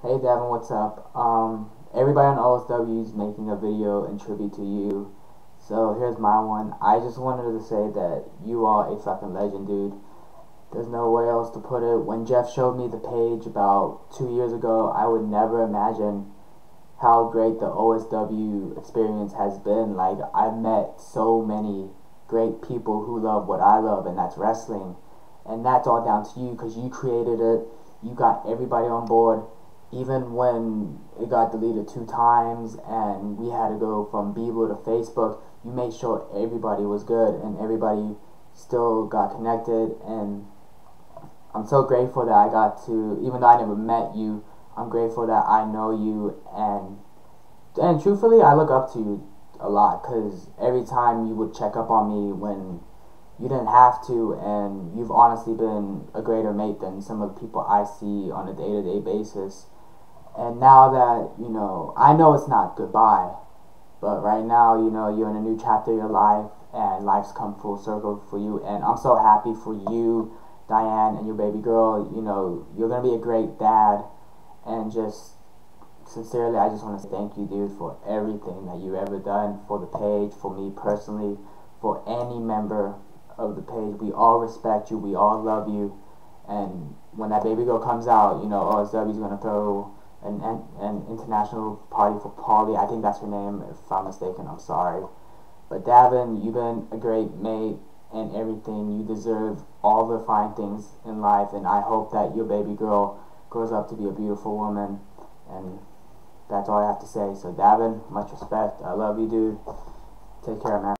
Hey Devin, what's up? Everybody on OSW is making a video in tribute to you. So here's my one. I just wanted to say that you are a fucking legend, dude. There's no way else to put it. When Jeff showed me the page about 2 years ago, I would never imagine how great the OSW experience has been. Like, I've met so many great people who love what I love, and that's wrestling. And that's all down to you because you created it. You got everybody on board. Even when it got deleted 2 times and we had to go from Bebo to Facebook, you made sure everybody was good and everybody still got connected. And I'm so grateful that I got to, even though I never met you, I'm grateful that I know you. And truthfully, I look up to you a lot because every time you would check up on me when you didn't have to, and you've honestly been a greater mate than some of the people I see on a day-to-day basis. And now that, I know it's not goodbye, but right now, you're in a new chapter of your life, and life's come full circle for you. And I'm so happy for you, Diane, and your baby girl. You're going to be a great dad. And just sincerely, I just want to say thank you, dude, for everything that you ever done for the page, for me personally, for any member of the page. We all respect you. We all love you. And when that baby girl comes out, OSW's going to throw an international party for Polly. I think that's her name. If I'm mistaken, I'm sorry. But Davin, you've been a great mate and everything. You deserve all the fine things in life, and I hope that your baby girl grows up to be a beautiful woman. And that's all I have to say. So Davin, much respect. I love you, dude. Take care, man.